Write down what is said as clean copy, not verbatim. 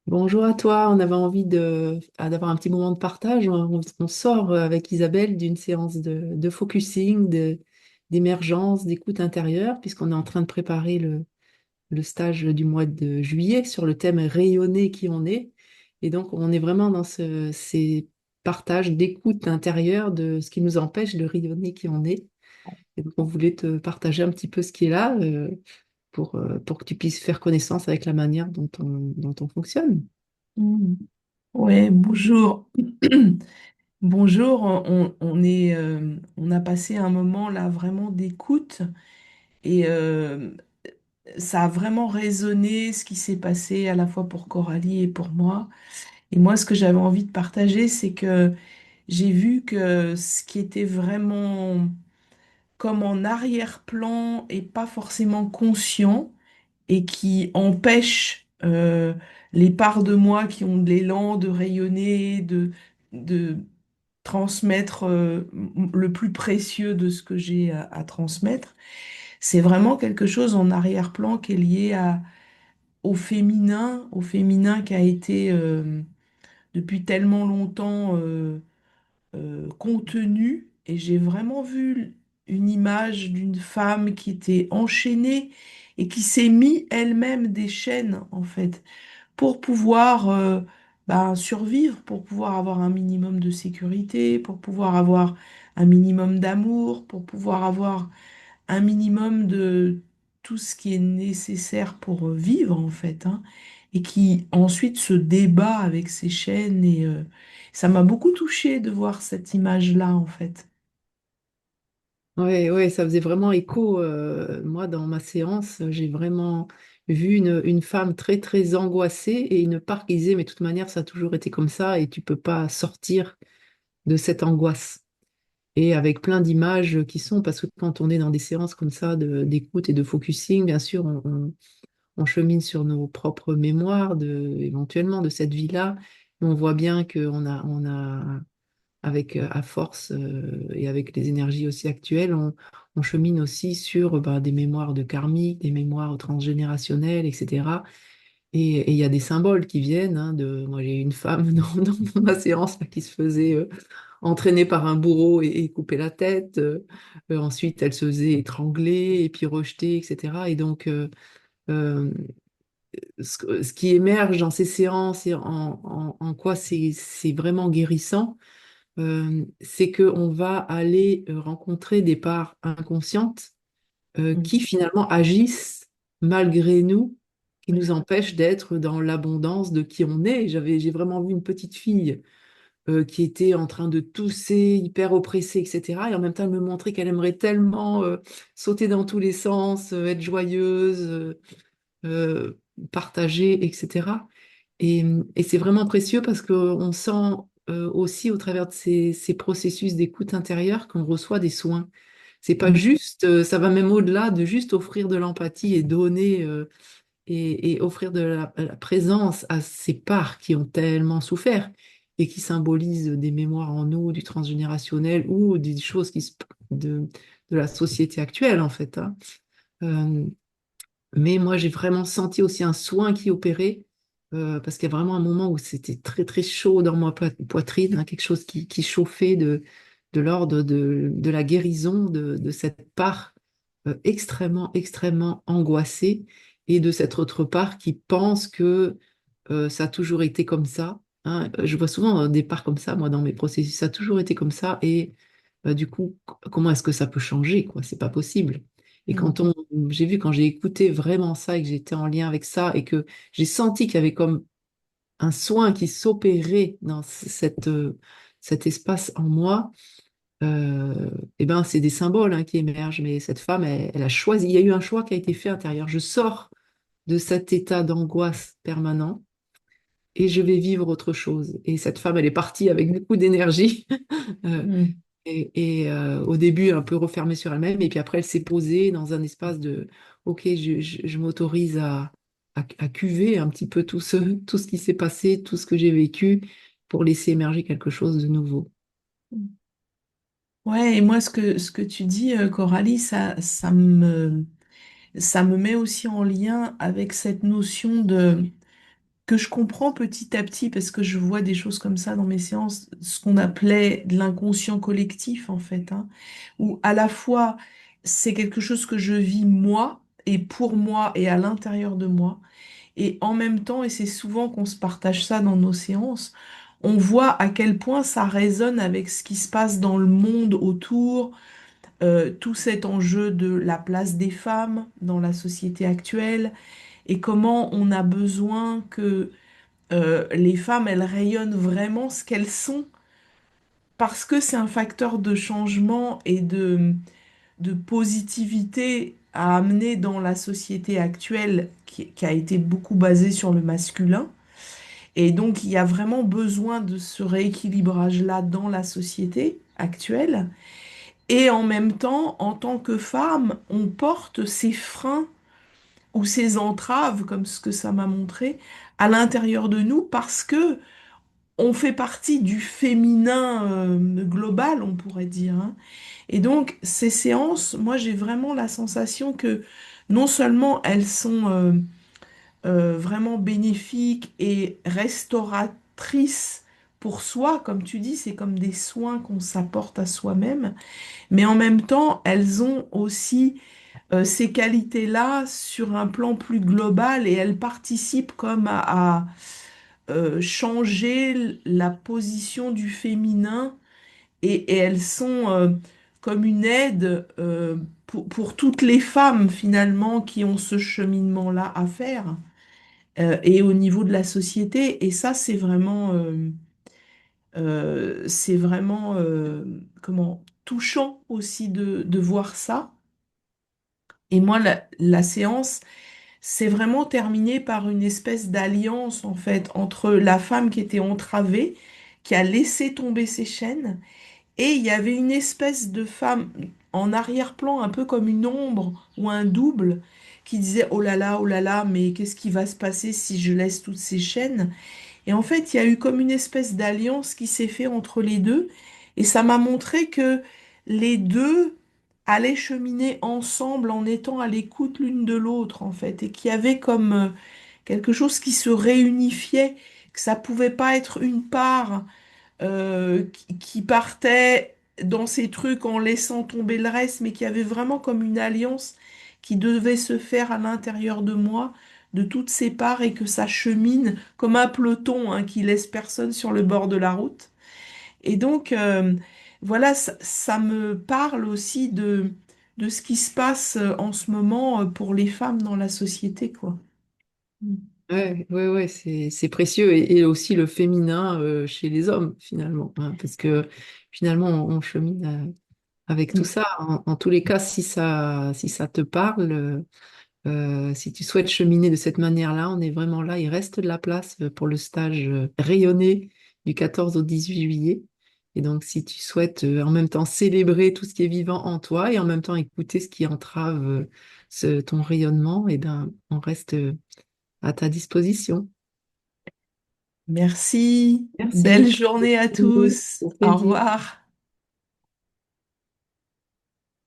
Bonjour à toi, on avait envie d'avoir un petit moment de partage. On sort avec Isabelle d'une séance de focusing, d'émergence, d'écoute intérieure, puisqu'on est en train de préparer le stage du mois de juillet sur le thème rayonner qui on est. Et donc, on est vraiment dans ces partages d'écoute intérieure de ce qui nous empêche de rayonner qui on est. Et donc, on voulait te partager un petit peu ce qui est là pour que tu puisses faire connaissance avec la manière dont on fonctionne. Mm. Ouais, bonjour. Bonjour, on a passé un moment là vraiment d'écoute et ça a vraiment résonné ce qui s'est passé à la fois pour Coralie et pour moi. Et moi, ce que j'avais envie de partager, c'est que j'ai vu que ce qui était vraiment comme en arrière-plan et pas forcément conscient et qui empêche les parts de moi qui ont de l'élan de rayonner, de transmettre le plus précieux de ce que j'ai à transmettre. C'est vraiment quelque chose en arrière-plan qui est lié au féminin qui a été depuis tellement longtemps contenu. Et j'ai vraiment vu une image d'une femme qui était enchaînée et qui s'est mis elle-même des chaînes, en fait, pour pouvoir survivre, pour pouvoir avoir un minimum de sécurité, pour pouvoir avoir un minimum d'amour, pour pouvoir avoir un minimum de tout ce qui est nécessaire pour vivre, en fait, hein, et qui ensuite se débat avec ses chaînes. Et ça m'a beaucoup touchée de voir cette image-là, en fait. Ouais, ouais, ça faisait vraiment écho. Moi, dans ma séance, j'ai vraiment vu une femme très, très angoissée et une part qui disait, mais de toute manière, ça a toujours été comme ça et tu peux pas sortir de cette angoisse. Et avec plein d'images qui sont, parce que quand on est dans des séances comme ça d'écoute et de focusing, bien sûr, on chemine sur nos propres mémoires éventuellement de cette vie-là. Mais on voit bien qu'on a avec à force et avec les énergies aussi actuelles, on chemine aussi sur des mémoires de karmique, des mémoires transgénérationnelles, etc. Et il y a des symboles qui viennent. Moi, j'ai eu une femme dans ma séance là, qui se faisait entraîner par un bourreau et couper la tête. Ensuite, elle se faisait étrangler et puis rejeter, etc. Et donc, euh, ce qui émerge dans ces séances et en quoi c'est vraiment guérissant, c'est qu'on va aller rencontrer des parts inconscientes Mm. qui finalement agissent malgré nous, qui nous empêchent d'être dans l'abondance de qui on est. J'ai vraiment vu une petite fille qui était en train de tousser, hyper oppressée, etc. Et en même temps, elle me montrait qu'elle aimerait tellement sauter dans tous les sens, être joyeuse, euh, partager, etc. Et c'est vraiment précieux parce qu'on sent aussi au travers de ces processus d'écoute intérieure qu'on reçoit des soins. C'est pas Mm. juste, ça va même au-delà de juste offrir de l'empathie et donner et offrir de la présence à ces parts qui ont tellement souffert et qui symbolisent des mémoires en nous, du transgénérationnel ou des choses de la société actuelle en fait. Euh, mais moi, j'ai vraiment senti aussi un soin qui opérait, parce qu'il y a vraiment un moment où c'était très, très chaud dans ma poitrine, hein, quelque chose qui chauffait de l'ordre de la guérison de cette part extrêmement, extrêmement angoissée et de cette autre part qui pense que ça a toujours été comme ça, hein. Je vois souvent des parts comme ça, moi, dans mes processus, ça a toujours été comme ça et du coup, comment est-ce que ça peut changer, quoi? C'est pas possible. Et Mm. j'ai vu, quand j'ai écouté vraiment ça et que j'étais en lien avec ça et que j'ai senti qu'il y avait comme un soin qui s'opérait dans cet espace en moi, eh ben, c'est des symboles hein, qui émergent. Mais cette femme, elle a choisi, il y a eu un choix qui a été fait intérieur. Je sors de cet état d'angoisse permanent et je vais vivre autre chose. Et cette femme, elle est partie avec beaucoup d'énergie. Euh, Mm. au début, un peu refermée sur elle-même, et puis après, elle s'est posée dans un espace de, OK, je m'autorise à cuver un petit peu tout ce qui s'est passé, tout ce que j'ai vécu, pour laisser émerger quelque chose de nouveau. Mm. Ouais, et moi, ce que tu dis, Coralie, ça me met aussi en lien avec cette notion que je comprends petit à petit parce que je vois des choses comme ça dans mes séances, ce qu'on appelait de l'inconscient collectif en fait, hein, où à la fois c'est quelque chose que je vis moi et pour moi et à l'intérieur de moi, et en même temps, et c'est souvent qu'on se partage ça dans nos séances, on voit à quel point ça résonne avec ce qui se passe dans le monde autour, tout cet enjeu de la place des femmes dans la société actuelle et comment on a besoin que les femmes, elles rayonnent vraiment ce qu'elles sont parce que c'est un facteur de changement et de positivité à amener dans la société actuelle qui a été beaucoup basée sur le masculin. Et donc, il y a vraiment besoin de ce rééquilibrage-là dans la société actuelle. Et en même temps, en tant que femme, on porte ces freins ou ces entraves, comme ce que ça m'a montré, à l'intérieur de nous parce que on fait partie du féminin global, on pourrait dire, hein. Et donc, ces séances, moi, j'ai vraiment la sensation que non seulement elles sont vraiment bénéfiques et restauratrices pour soi, comme tu dis, c'est comme des soins qu'on s'apporte à soi-même, mais en même temps, elles ont aussi ces qualités-là sur un plan plus global et elles participent comme à changer la position du féminin et elles sont comme une aide pour toutes les femmes finalement qui ont ce cheminement-là à faire et au niveau de la société. Et ça, c'est vraiment comment, touchant aussi de voir ça. Et moi, la séance s'est vraiment terminée par une espèce d'alliance en fait entre la femme qui était entravée, qui a laissé tomber ses chaînes, et il y avait une espèce de femme en arrière-plan, un peu comme une ombre ou un double, qui disait oh là là, mais qu'est-ce qui va se passer si je laisse toutes ces chaînes? Et en fait, il y a eu comme une espèce d'alliance qui s'est fait entre les deux, et ça m'a montré que les deux allaient cheminer ensemble en étant à l'écoute l'une de l'autre, en fait, et qu'il y avait comme quelque chose qui se réunifiait, que ça pouvait pas être une part qui partait dans ces trucs en laissant tomber le reste, mais qui avait vraiment comme une alliance qui devait se faire à l'intérieur de moi, de toutes ces parts, et que ça chemine comme un peloton hein, qui laisse personne sur le bord de la route. Et donc, voilà, ça me parle aussi de ce qui se passe en ce moment pour les femmes dans la société, quoi. Mm. Ouais, ouais, ouais, c'est précieux et aussi le féminin chez les hommes finalement, hein, parce que finalement on chemine avec tout Mm. ça. En tous les cas, si ça te parle, si tu souhaites cheminer de cette manière-là, on est vraiment là. Il reste de la place pour le stage rayonné du 14 au 18 juillet. Et donc, si tu souhaites en même temps célébrer tout ce qui est vivant en toi et en même temps écouter ce qui entrave ton rayonnement, eh ben, on reste à ta disposition. Merci. Belle Merci. journée à tous. Au Au plaisir. revoir.